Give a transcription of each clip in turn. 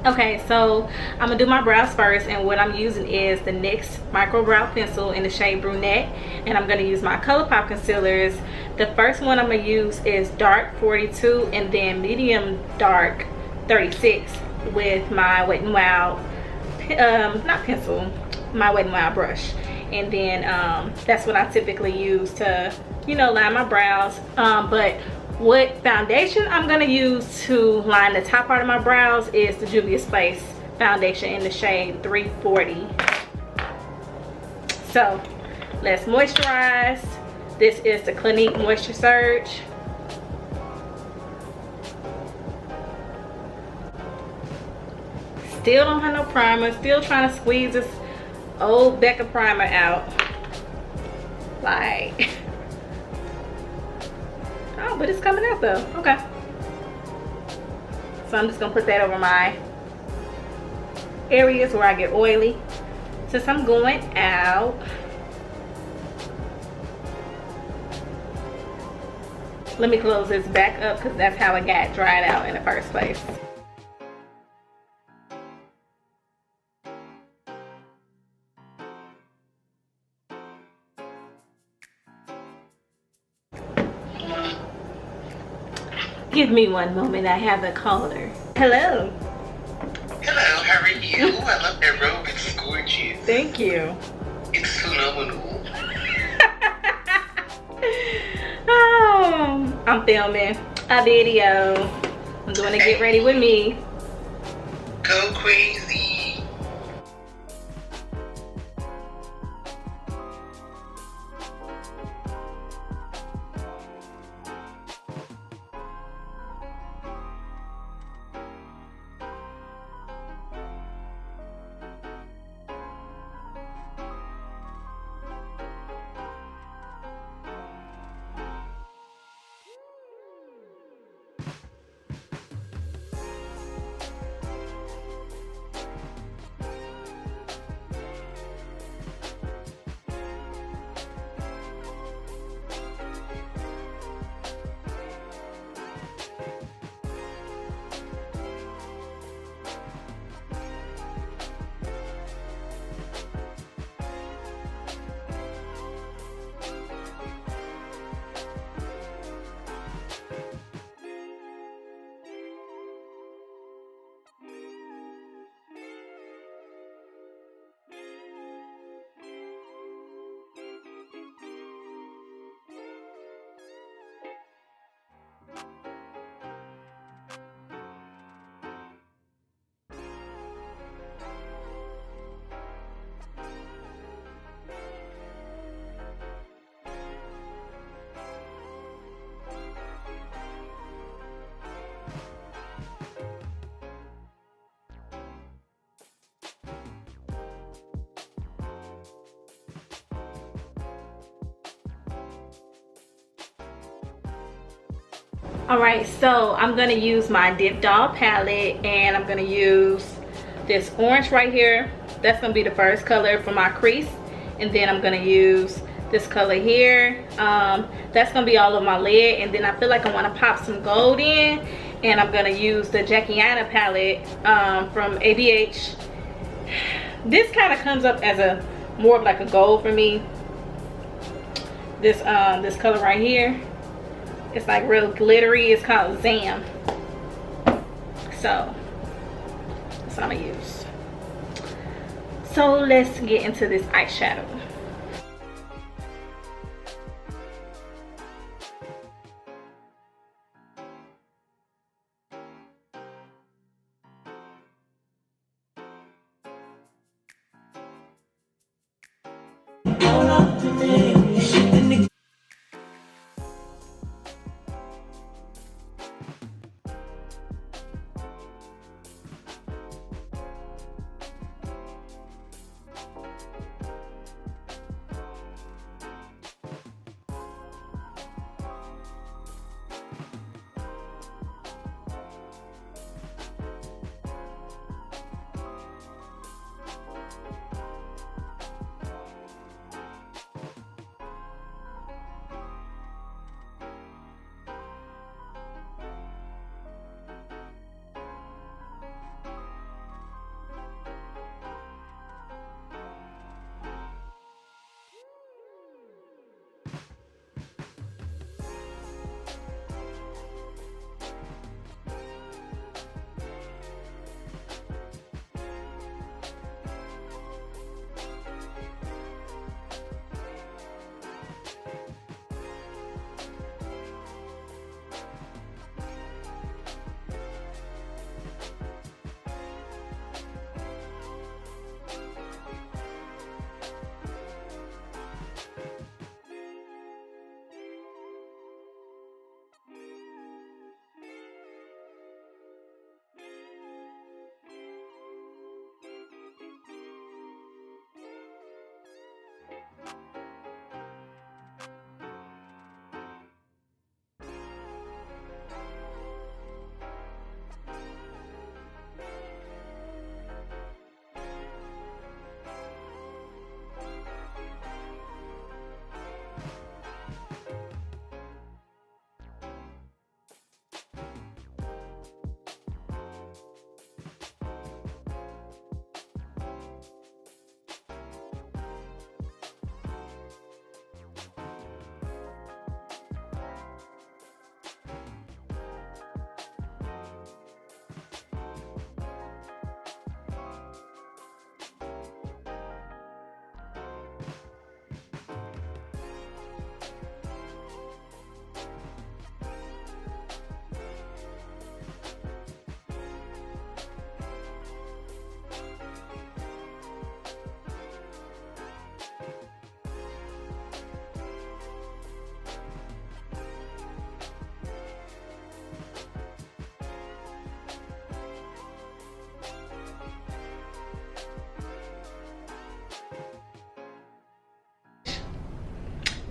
Okay, so I'm gonna do my brows first, and what I'm using is the NYX micro brow pencil in the shade Brunette, and I'm gonna use my ColourPop concealers. The first one I'm gonna use is dark 42 and then medium dark 36 with my Wet n Wild, not pencil, my Wet n Wild brush. And then that's what I typically use to, you know, line my brows. But what foundation I'm gonna use to line the top part of my brows is the Juvia Space foundation in the shade 340. So let's moisturize. This is the Clinique Moisture Surge. Still don't have no primer, still trying to squeeze this old Becca primer out. Like, oh, but it's coming out though. Okay. So I'm just gonna put that over my areas where I get oily. Since I'm going out, let me close this back up because that's how it got dried out in the first place. Give me one moment, I have a caller. Hello. Hello, how are you? I love that robe, it's gorgeous. Thank you. It's phenomenal. Oh, I'm filming a video. I'm doing a get ready with me. Go crazy. Alright, so I'm going to use my Dip Doll palette, and I'm going to use this orange right here. That's going to be the first color for my crease. And then I'm going to use this color here. That's going to be all of my lid. And then I feel like I want to pop some gold in. And I'm going to use the Aina palette from ABH. This kind of comes up as a more of like a gold for me. This color right here. It's like real glittery. It's called Zam. So that's what I'm gonna use. So let's get into this eyeshadow.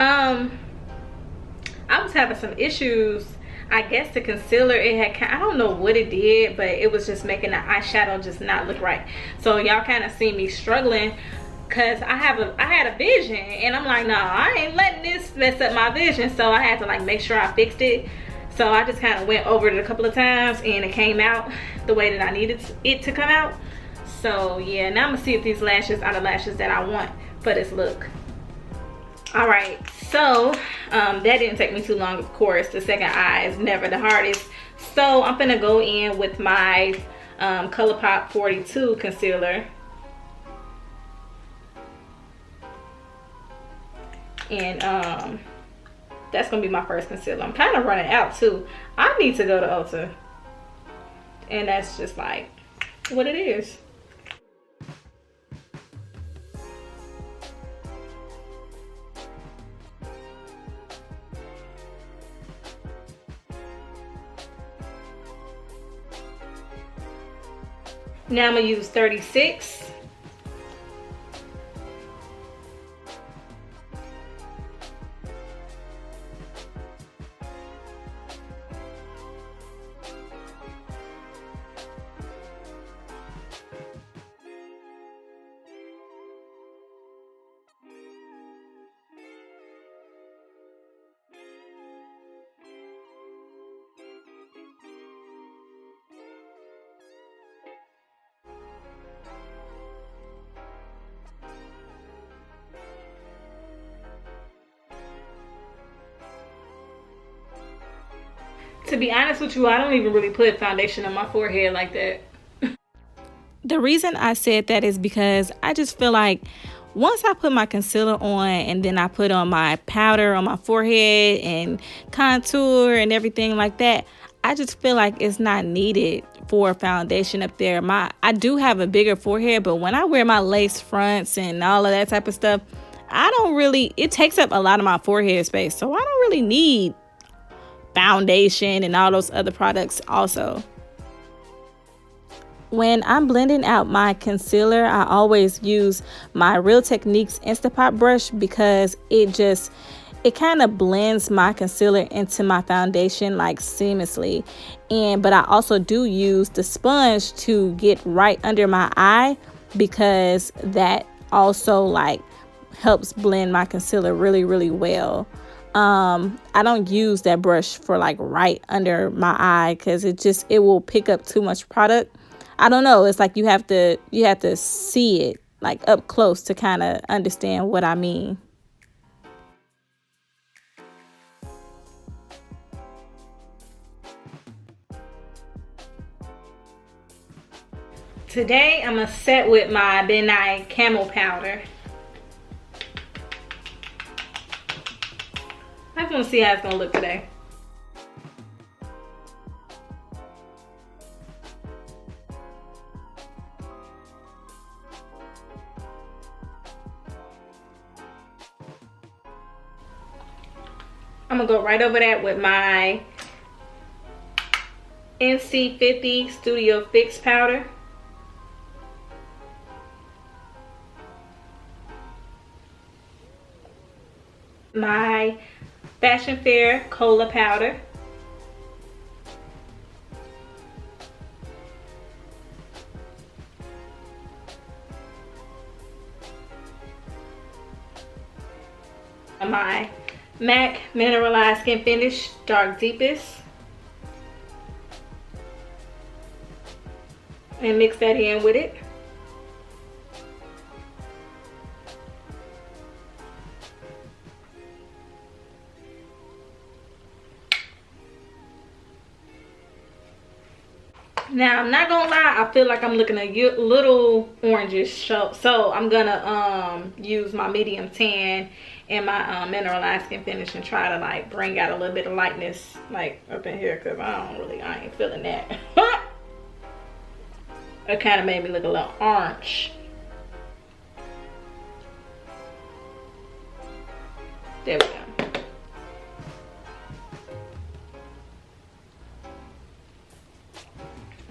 I was having some issues. I guess the concealer, it had, I don't know what it did, but it was just making the eyeshadow just not look right. So y'all kind of see me struggling because I had a vision, and I'm like, nah, I ain't letting this mess up my vision. So I had to like make sure I fixed it. So I just kind of went over it a couple of times, and it came out the way that I needed it to come out. So yeah, now I'm gonna see if these lashes are the lashes that I want for this look. All right, so that didn't take me too long, of course. The second eye is never the hardest. So I'm gonna go in with my ColourPop 42 concealer. And that's gonna be my first concealer. I'm kind of running out too. I need to go to Ulta. And that's just like what it is. Now I'm gonna use 36. To be honest with you, I don't even really put foundation on my forehead like that. The reason I said that is because I just feel like once I put my concealer on and then I put on my powder on my forehead and contour and everything like that, I just feel like it's not needed for foundation up there. I do have a bigger forehead, but when I wear my lace fronts and all of that type of stuff, it takes up a lot of my forehead space. So I don't really need foundation and all those other products also. When I'm blending out my concealer, I always use my Real Techniques Instapot brush because it kind of blends my concealer into my foundation like seamlessly. But I also do use the sponge to get right under my eye because that also like helps blend my concealer really, really well. I don't use that brush for like right under my eye because it will pick up too much product. I don't know, it's like you have to see it like up close to kind of understand what I mean. Today I'm gonna set with my Brunette Camel powder. I just want to see how it's going to look today. I'm going to go right over that with my NC50 Studio Fix powder. My Fashion Fair Kola powder. My MAC Mineralized Skin Finish Dark Deepest. And mix that in with it. Now, I'm not gonna lie, I feel like I'm looking a little orangish, so I'm gonna use my medium tan and my Mineralized Skin Finish and try to like bring out a little bit of lightness like up in here, because I ain't feeling that. It kind of made me look a little orange. There we go.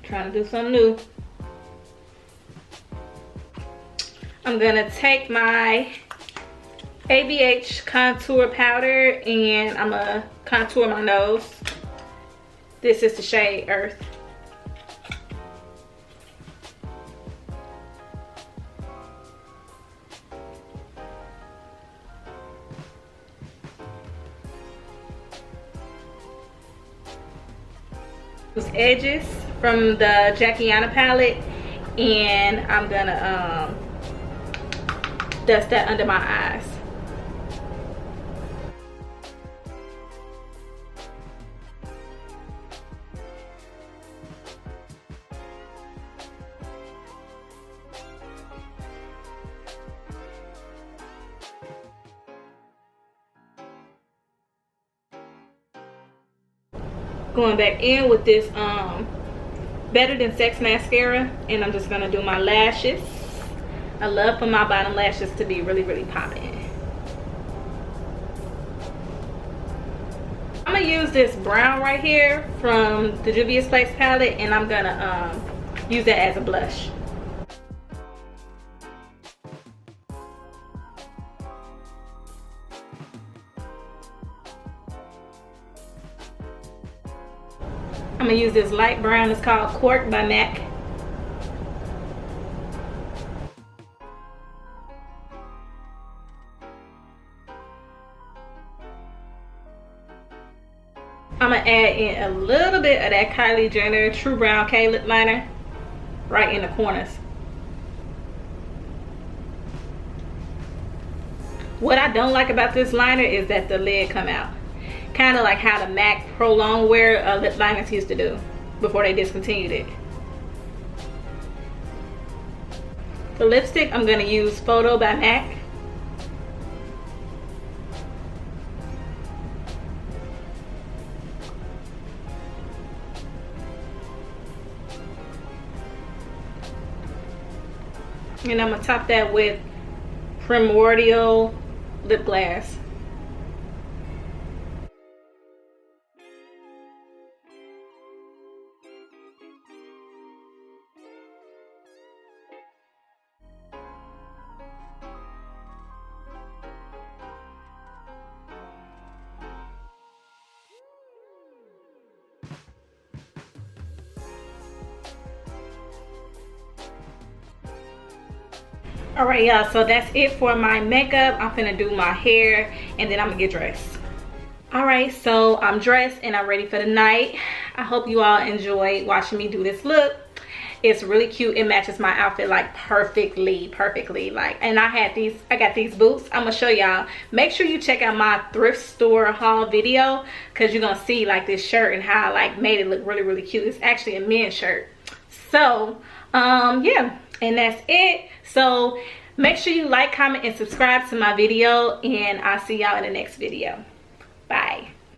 Trying to do something new. I'm gonna take my ABH contour powder, and I'm gonna contour my nose. This is the shade Earth. Edges from the Aina palette, and I'm gonna dust that under my eyes. Going back in with this Better Than Sex mascara, and I'm just gonna do my lashes. I love for my bottom lashes to be really, really popping. I'm gonna use this brown right here from the Juvia's Place palette, and I'm gonna use that as a blush. I'm gonna use this light brown. It's called Cork by MAC. I'm gonna add in a little bit of that Kylie Jenner True Brown K lip liner right in the corners. What I don't like about this liner is that the lid come out. Kind of like how the MAC Pro Longwear lip liners used to do before they discontinued it. For lipstick, I'm going to use Photo by MAC. And I'm going to top that with Primordial lip gloss. Alright y'all, so that's it for my makeup. I'm gonna do my hair and then I'm gonna get dressed. Alright, so I'm dressed and I'm ready for the night. I hope you all enjoyed watching me do this look. It's really cute. It matches my outfit like perfectly like. And I got these boots. I'm gonna show y'all. Make sure you check out my thrift store haul video, because you're gonna see like this shirt and how I like made it look really cute. It's actually a men's shirt. So yeah, and that's it. So make sure you like, comment, and subscribe to my video, and I'll see y'all in the next video.